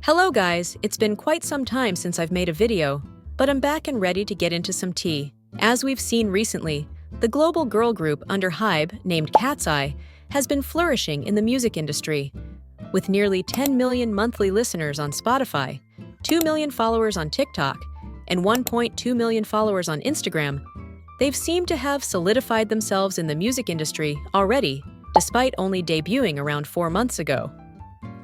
Hello guys, it's been quite some time since I've made a video, but I'm back and ready to get into some tea. As we've seen recently, the global girl group under HYBE, named KATSEYE, has been flourishing in the music industry. With nearly 10 million monthly listeners on Spotify, 2 million followers on TikTok, and 1.2 million followers on Instagram, they've seemed to have solidified themselves in the music industry already, despite only debuting around 4 months ago.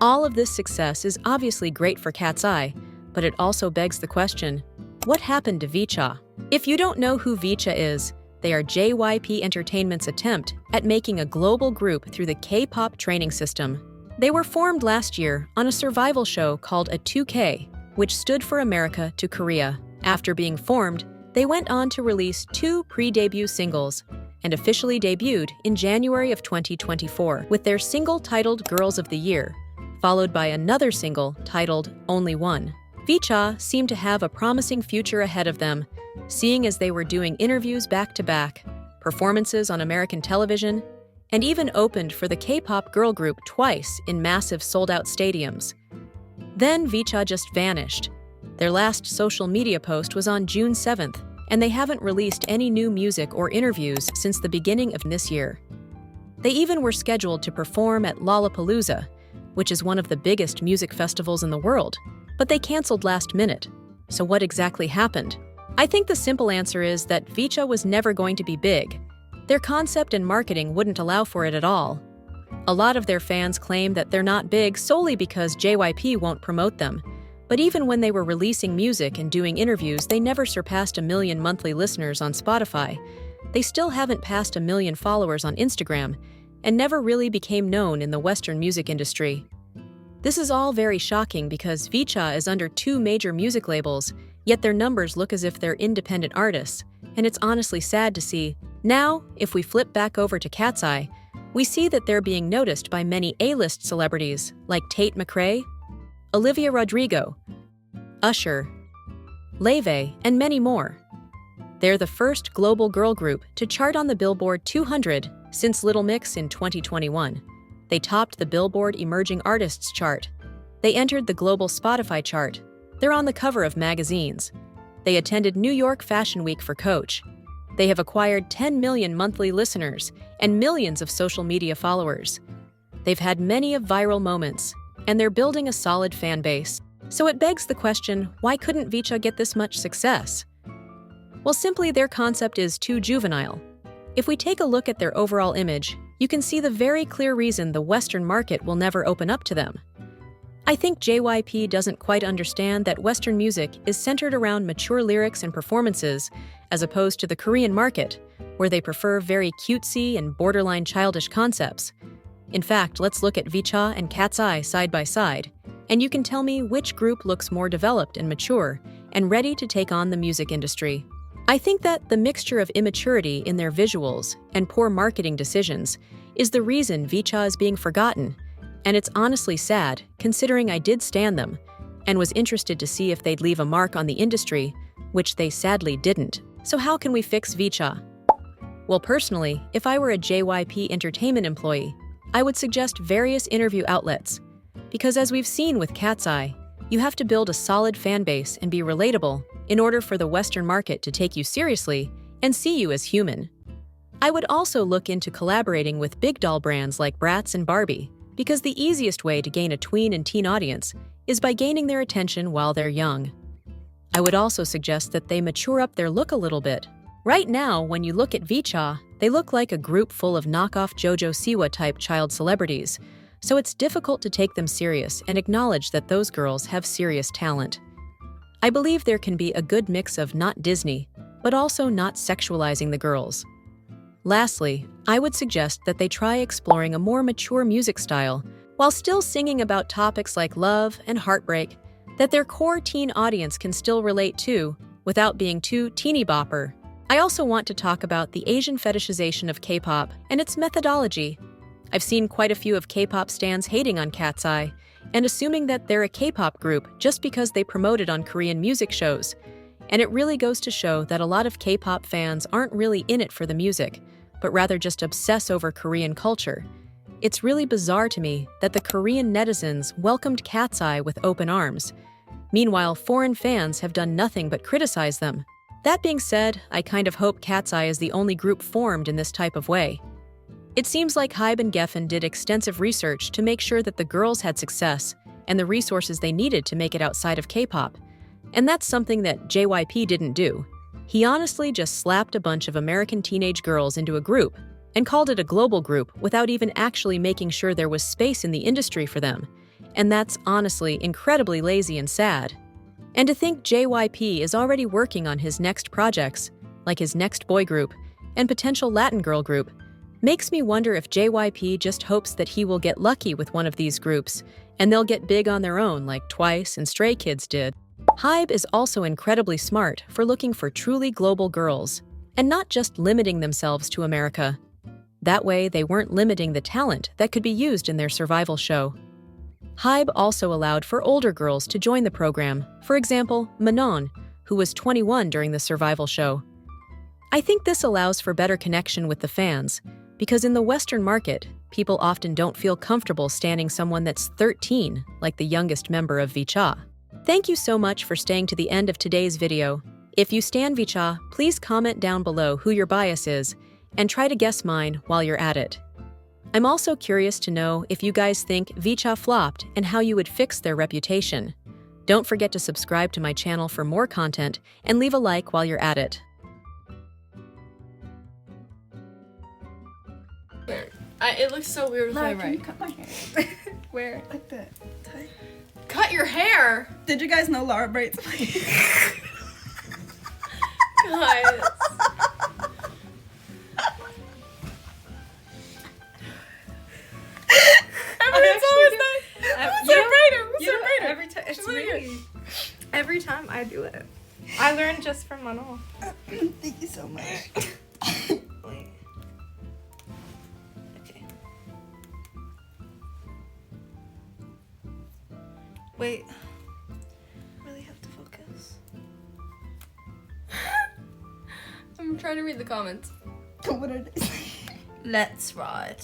All of this success is obviously great for KATSEYE, but it also begs the question, what happened to VCHA? If you don't know who VCHA is, they are JYP Entertainment's attempt at making a global group through the K-pop training system. They were formed last year on a survival show called a 2K, which stood for America to Korea. After being formed, they went on to release 2 pre-debut singles and officially debuted in January of 2024 with their single titled Girls of the Year, followed by another single titled Only One. VCHA seemed to have a promising future ahead of them, seeing as they were doing interviews back-to-back, performances on American television, and even opened for the K-pop girl group twice in massive sold-out stadiums. Then VCHA just vanished. Their last social media post was on June 7th, and they haven't released any new music or interviews since the beginning of this year. They even were scheduled to perform at Lollapalooza, which is one of the biggest music festivals in the world, but they canceled last minute. So what exactly happened? I think the simple answer is that VCHA was never going to be big. Their concept and marketing wouldn't allow for it at all. A lot of their fans claim that they're not big solely because JYP won't promote them, but even when they were releasing music and doing interviews, they never surpassed 1 million monthly listeners on Spotify. They still haven't passed 1 million followers on Instagram, and never really became known in the Western music industry. This is all very shocking because VCHA is under 2 major music labels, yet their numbers look as if they're independent artists, and it's honestly sad to see. Now, if we flip back over to KATSEYE, we see that they're being noticed by many A-list celebrities like Tate McRae, Olivia Rodrigo, Usher, Leve, and many more. They're the first global girl group to chart on the Billboard 200 since Little Mix in 2021. They topped the Billboard Emerging Artists chart. They entered the global Spotify chart. They're on the cover of magazines. They attended New York Fashion Week for Coach. They have acquired 10 million monthly listeners and millions of social media followers. They've had many of viral moments, and they're building a solid fan base. So it begs the question, why couldn't VCHA get this much success? Well, simply their concept is too juvenile. If we take a look at their overall image, you can see the very clear reason the Western market will never open up to them. I think JYP doesn't quite understand that Western music is centered around mature lyrics and performances, as opposed to the Korean market, where they prefer very cutesy and borderline childish concepts. In fact, let's look at VCHA and KATSEYE side by side, and you can tell me which group looks more developed and mature and ready to take on the music industry. I think that the mixture of immaturity in their visuals and poor marketing decisions is the reason VCHA is being forgotten, and it's honestly sad, considering I did stan them and was interested to see if they'd leave a mark on the industry, which they sadly didn't. So how can we fix VCHA? Well, personally, if I were a JYP Entertainment employee, I would suggest various interview outlets, because as we've seen with KATSEYE, you have to build a solid fan base and be relatable in order for the Western market to take you seriously and see you as human. I would also look into collaborating with big doll brands like Bratz and Barbie, because the easiest way to gain a tween and teen audience is by gaining their attention while they're young. I would also suggest that they mature up their look a little bit. Right now, when you look at VCHA, they look like a group full of knockoff JoJo Siwa-type child celebrities, so it's difficult to take them serious and acknowledge that those girls have serious talent. I believe there can be a good mix of not Disney, but also not sexualizing the girls. Lastly, I would suggest that they try exploring a more mature music style while still singing about topics like love and heartbreak that their core teen audience can still relate to without being too teeny bopper. I also want to talk about the Asian fetishization of K-pop and its methodology. I've seen quite a few of K-pop stans hating on KATSEYE and assuming that they're a K-pop group just because they promote it on Korean music shows. And it really goes to show that a lot of K-pop fans aren't really in it for the music, but rather just obsess over Korean culture. It's really bizarre to me that the Korean netizens welcomed KATSEYE with open arms. Meanwhile, foreign fans have done nothing but criticize them. That being said, I kind of hope KATSEYE is the only group formed in this type of way. It seems like Hybe and Geffen did extensive research to make sure that the girls had success and the resources they needed to make it outside of K-pop. And that's something that JYP didn't do. He honestly just slapped a bunch of American teenage girls into a group and called it a global group without even actually making sure there was space in the industry for them. And that's honestly incredibly lazy and sad. And to think JYP is already working on his next projects, like his next boy group and potential Latin girl group, makes me wonder if JYP just hopes that he will get lucky with one of these groups and they'll get big on their own like Twice and Stray Kids did. Hybe is also incredibly smart for looking for truly global girls and not just limiting themselves to America. That way, they weren't limiting the talent that could be used in their survival show. Hybe also allowed for older girls to join the program, for example, Manon, who was 21 during the survival show. I think this allows for better connection with the fans, because in the Western market, people often don't feel comfortable standing someone that's 13, like the youngest member of VCHA. Thank you so much for staying to the end of today's video. If you stan VCHA, please comment down below who your bias is, and try to guess mine while you're at it. I'm also curious to know if you guys think VCHA flopped and how you would fix their reputation. Don't forget to subscribe to my channel for more content and leave a like while you're at it. It looks so weird with my Can you right. cut my hair? Where? Like that. Tight. Cut your hair! Did you guys know Laura braids my hair? Guys. It's always nice. Who's that braider? Who's that braider? Every time, it's She's like, me. Every time I do it. I learned just from Manon. Thank you so much. Wait. Okay. Wait. Really have to focus. I'm trying to read the comments. What are they saying? Let's ride.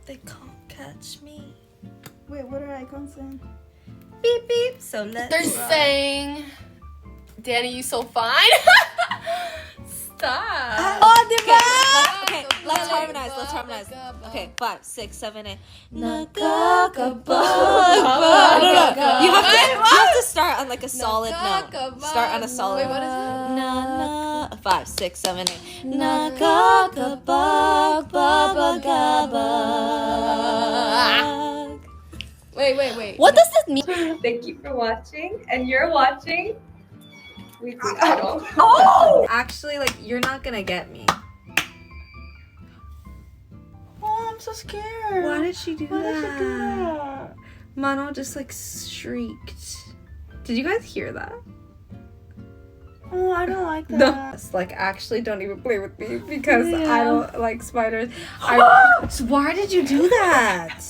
They can't catch me. Wait, what are icons saying? Beep beep. So let's They're ride. saying, Danny, you so fine. Stop. Oh, the Okay, let's harmonize. Let's harmonize. Okay, 5, 6, 7, 8. No. You have to start on like a solid note. Start on a solid. Wait, what is it? Na na. 5, 6, 7, 8. Wait. What does this mean? Thank you for watching, and you're watching Weekly Idol. Oh! Actually, like, you're not gonna get me. Oh, I'm so scared. Why did she do Why that? did she do that? Mano just like shrieked. Did you guys hear that? Oh, I don't like that. No. Like, actually, don't even play with me because Yeah. I don't like spiders. So why did you do that?